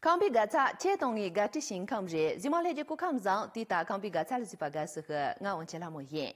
康比嘎查切东伊嘎执行康日，今嘛来就顾康上抵达康比嘎查了几把个时候，俺问起那么严。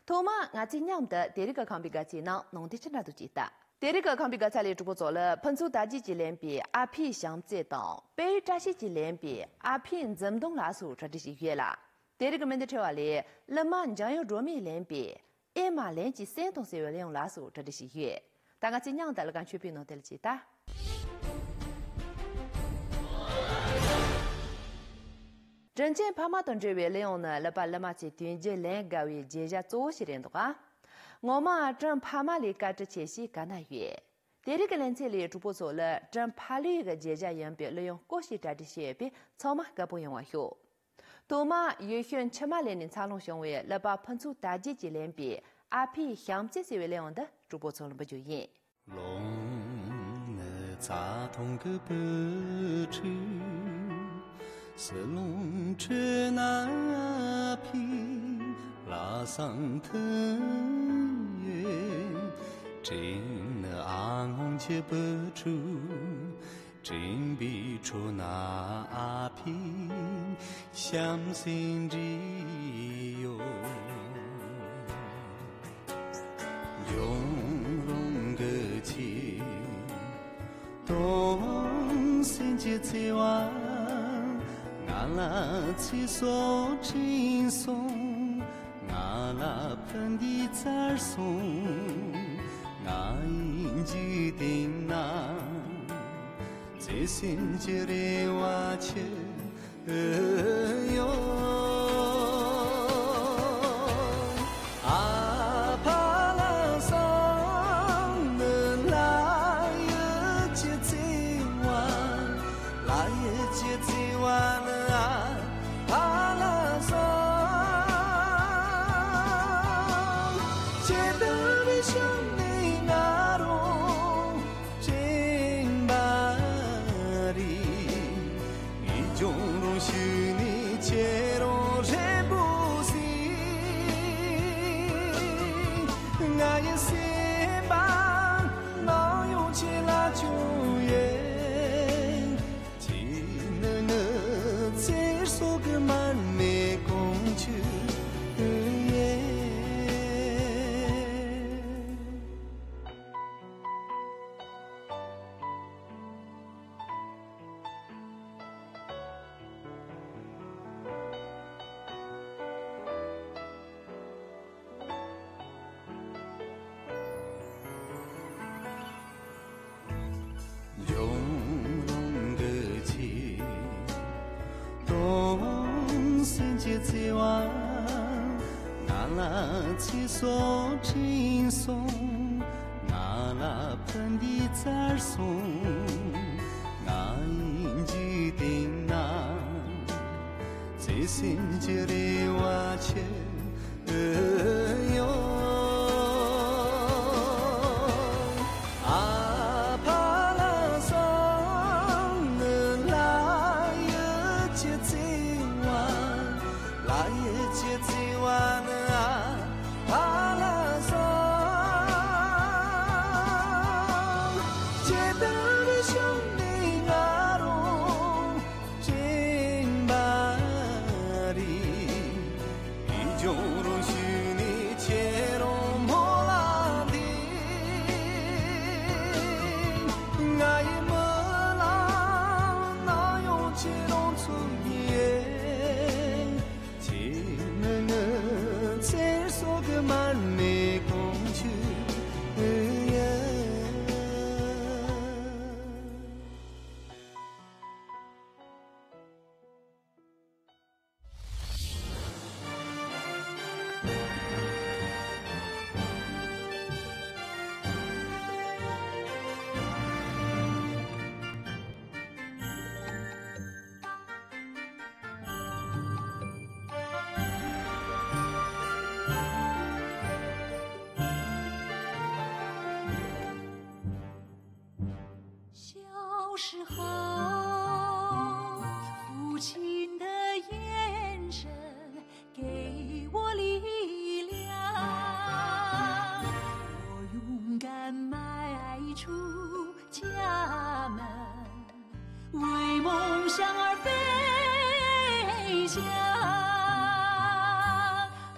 头嘛，俺今年的第二个康比嘎技能，弄得起那都记得。第二个康比嘎查里主播做了，喷出大几级连比阿皮相接档，被扎西级连比阿皮怎动拉手这些月了。第二个门的车里，那么将有糯米连比，艾玛连级山东社会利用拉手这些月，大家今年的那个区别弄得了记得。真正帕马顿这位利用呢，来把那么些团结两个为节假做些人的话，我们真帕马里干这前些干那月，第二个人这里主播做了真帕里个节假样别利用各些这些别草马个不用往后，多嘛有选七马年长龙雄伟来把喷出大姐姐两边阿皮相这些位利用的主播做了不就赢。龙呢咋同个不知？是龙这那匹拉上藤叶，真那阿公且不住，真比出那阿匹相信只有用龙个气，东心结结完。俺拉起手轻松，俺拉喷的再松，俺应记定那，这心结的瓦切哟，阿帕拉桑能拉也结结完，拉也结结完。最晚，俺拉起手轻松，俺拉喷的再松，俺应记定那，最心结的瓦切哟。时候，父亲的们，为梦想而飞翔。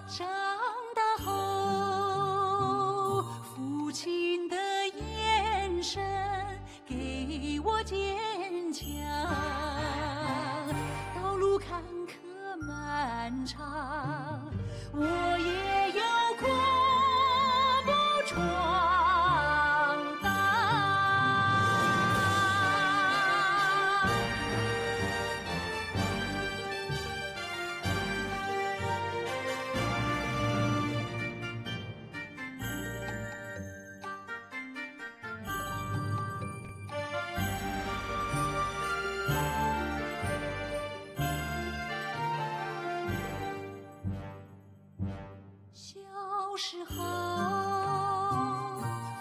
长大后，父亲的眼神给我坚强。道路坎坷漫长，我也有阔步闯荡。小时候，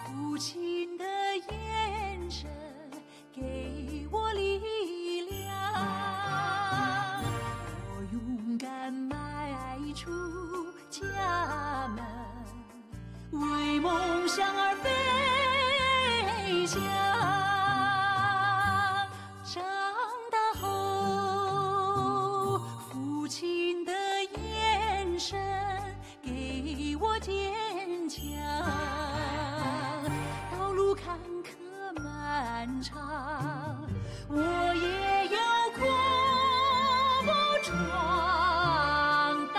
父亲的眼神给我力量，我勇敢迈出家门，为梦想而飞翔。长大后，父亲的眼神给我坚强。道路坎坷漫长，我也有阔步闯荡。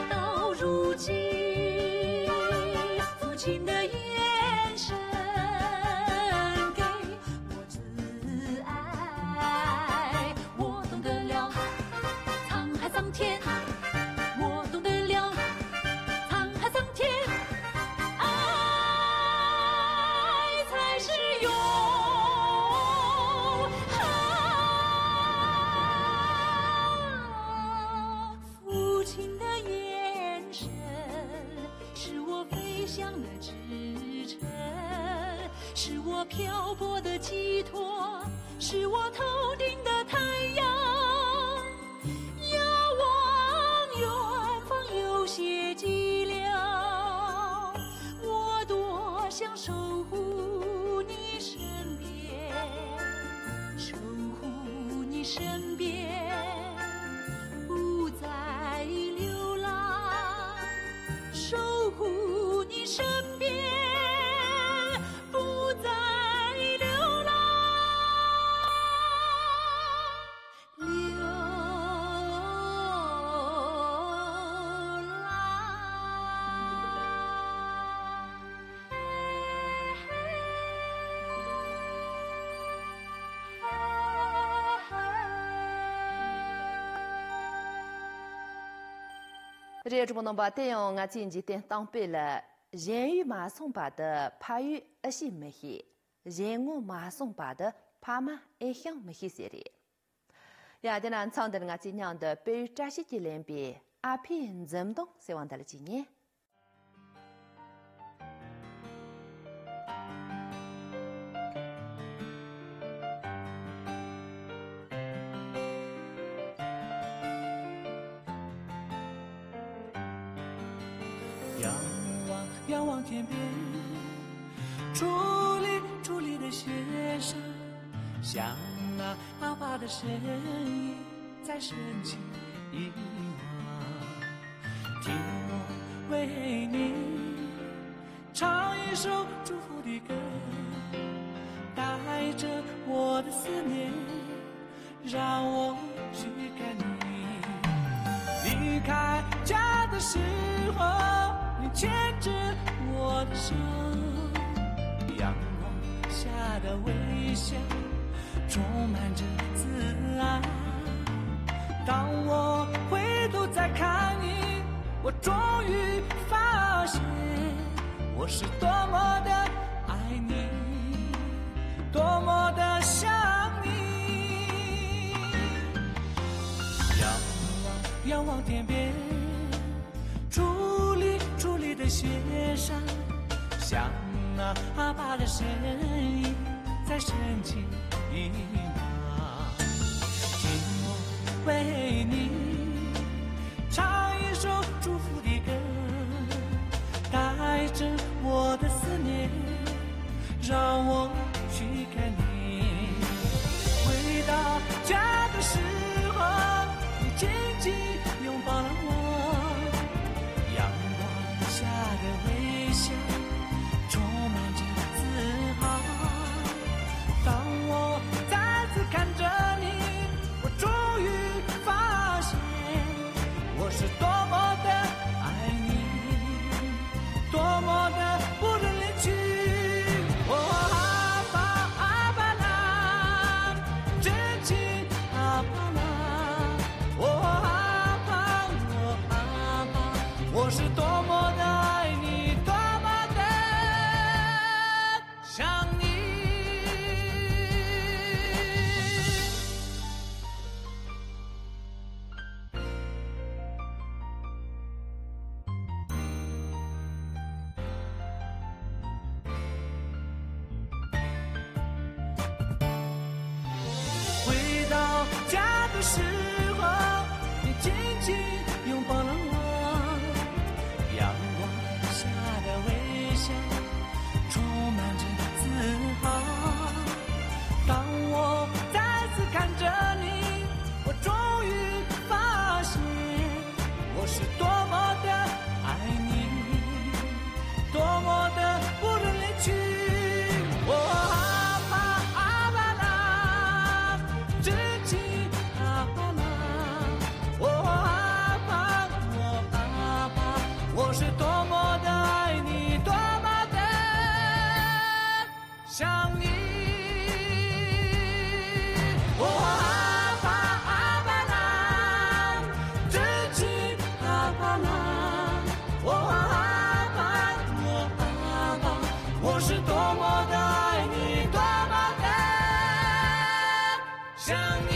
到如今，父亲的眼神给我慈爱，我懂得了沧海桑田，我懂得了沧海桑田，爱才是永恒。父亲的眼神是我飞翔的支撑，是我漂泊的寄托，是我头顶的太阳。遥望远方有些寂寥，我多想守护你身边，守护你身边，不再流浪，守护你身边，不再流浪。这主播能把电影我今几天当背了，人与马送把的怕与一些没些，人我马送把的怕嘛一向没些些的。亚的呢，唱的我今年的被扎西的两边，阿片怎动，希望到了今年。仰望天边，伫立的雪山，像那阿爸的身影在深情遗忘。听我为你唱一首祝福的歌，带着我的思念，让我去看你。离开家的时候，你牵着我的手，阳光下的微笑充满着自爱。当我回头再看你，我终于发现我是多么的爱你，多么的想你。仰望天边，伫立的雪山，像那阿爸的身影在深情遗忘。听我为你唱一首祝福的歌，让我去看你。回到家的时候，你紧紧拥抱了我，阳光下的微笑充满着自豪。当我再次看着你，我终于发现我是多么的爱你，多么的不忍离去。阿爸啦，真情阿爸啦，阿爸，我是多么的爱你，多么的想你。回到家的时候，你紧紧拥抱了我，阳光下的微笑充满着自豪。当我再次看着你，我终于发现我是多么的爱你，多么的不忍离去。阿爸啦，真情阿爸啦，阿爸，我是多么的爱你，多么的想你。阿爸啦，真情阿爸啦，阿爸，我是多么的爱你，多么的想你。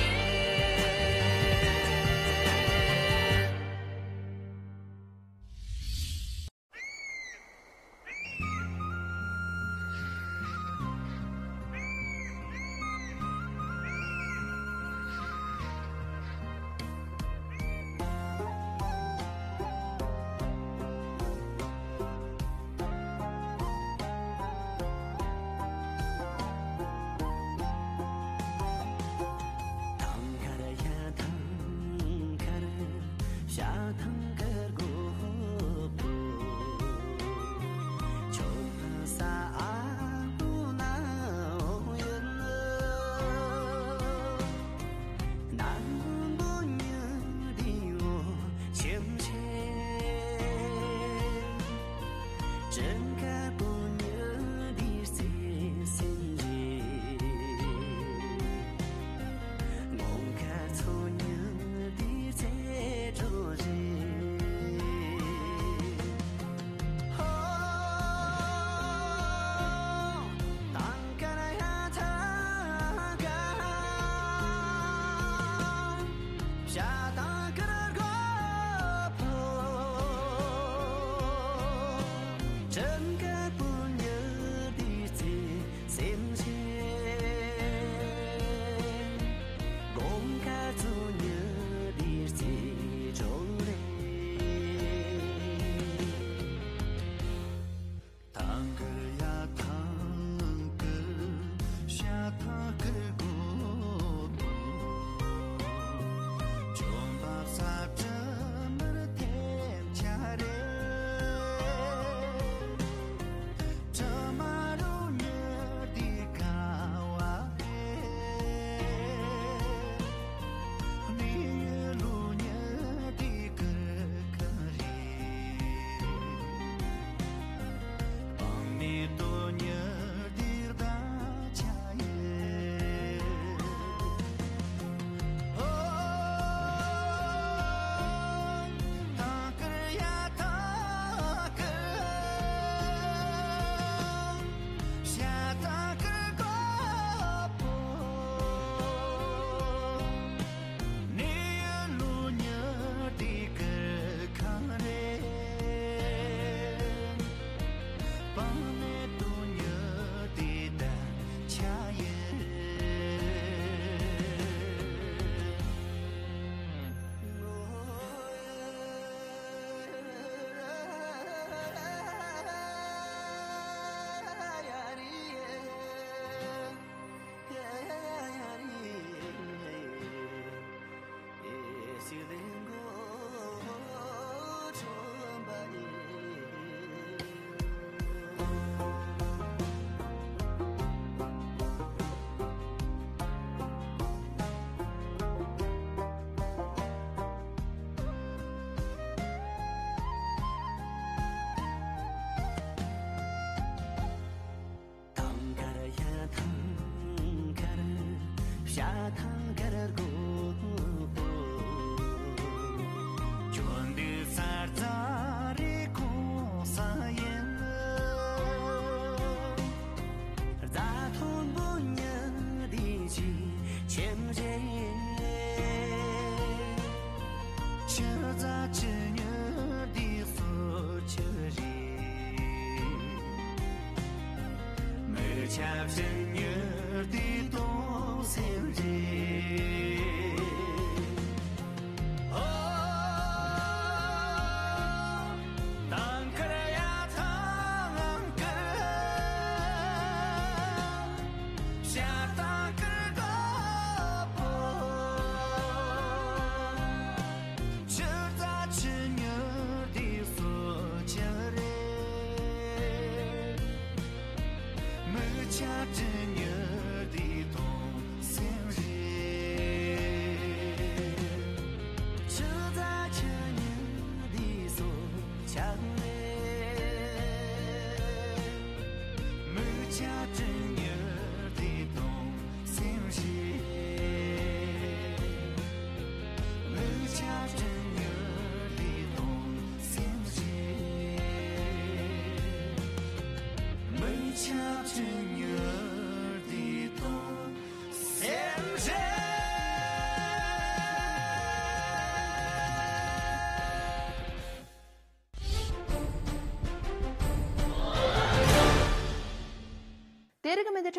真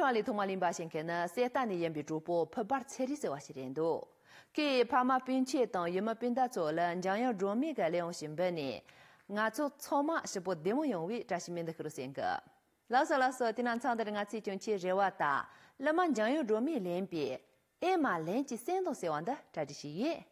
Chali Tomalin Bashinkena, Setani Yambi Drupo, Pabat Series Washirendo. Ke Pama Pinche Ton Yama Pindazola and Jaya Dromiga Leon Shimbeni. Nazo Toma Shabo Demo Yonwi, Tashimin the Crusenka. Lasa Lasso Tinan Sandra Nazi Chunchi Rewata, Laman Jaya Dromi Lempi, Emma Lenchi Sendo Sewanda, Tradishi.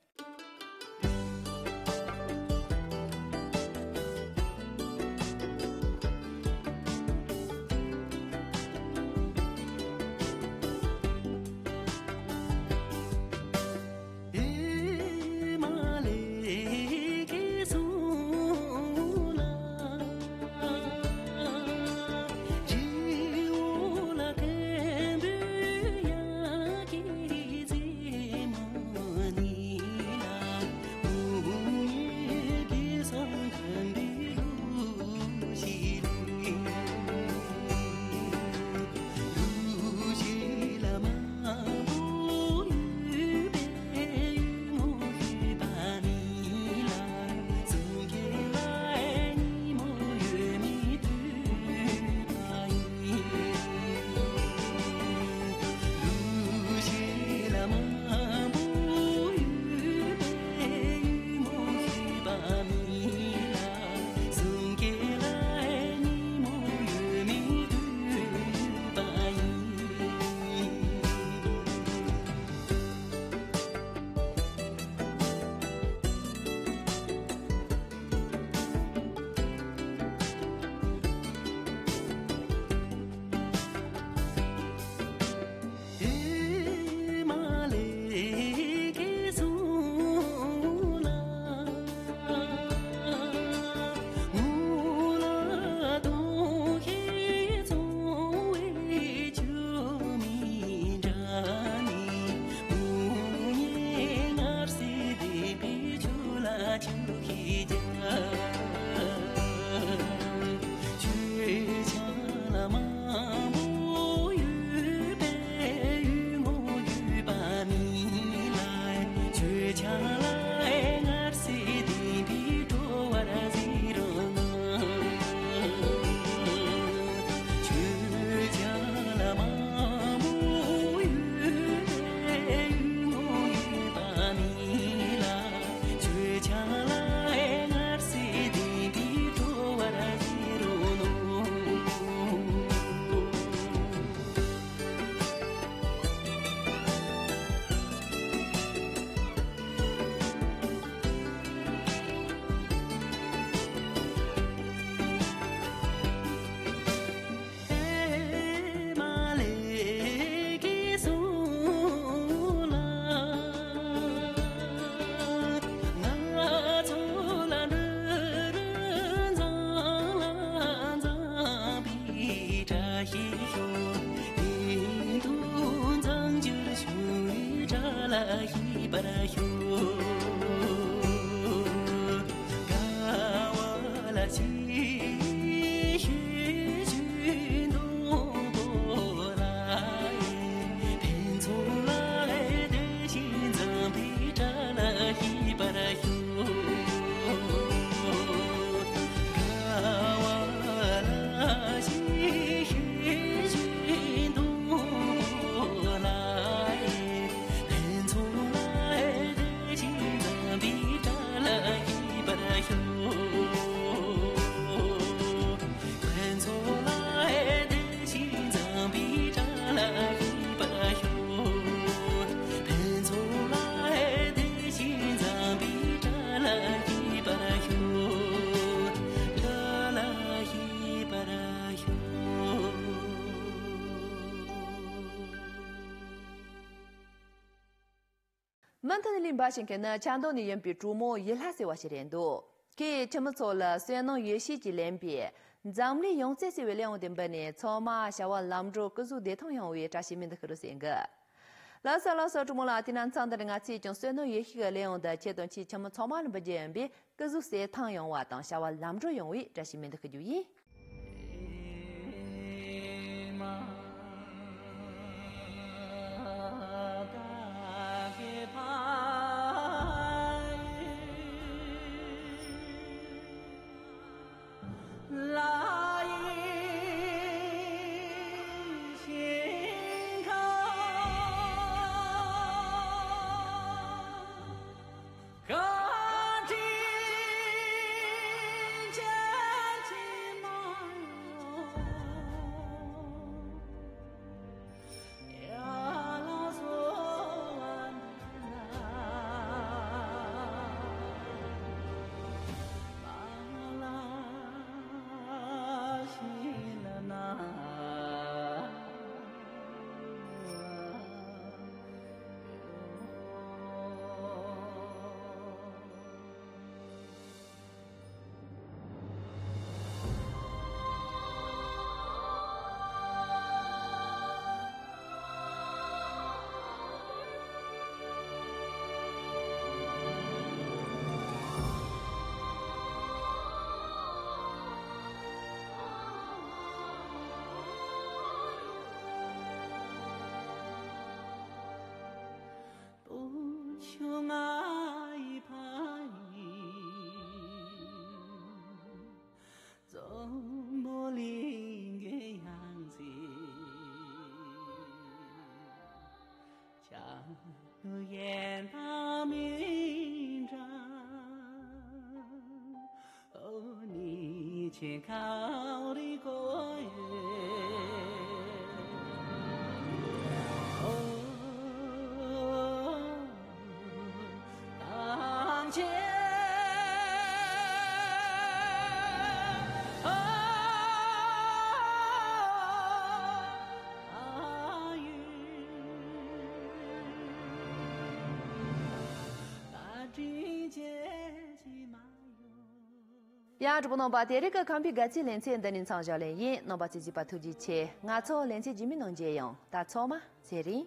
Mantan Limbashin Kena Chando ni Yampi Drumo Yilhasi Washirendo. Ki Chamasola, Sueno Yeshi Jilembi, Zamli Yongse Civilian Dimbani, Toma, Shawa Lamdro, Kuzu de Tongyong, Tashimin the Kurusinga. Lasa Lasa Drumola Tinan Sandangati, John Sueno Yehi Leon, the Chetonchi Chamatoma and Bajambi, Kuzu se Tongyong Watan, Shawa Lamdro Yongwi, Tashimin the Kuduyi. Ya zhubu nomba deri ke kampi gachi lenche danin changja len yin nomba chi ji pa thu ji che nga cho lenche jimi nong je yong da cho ma seri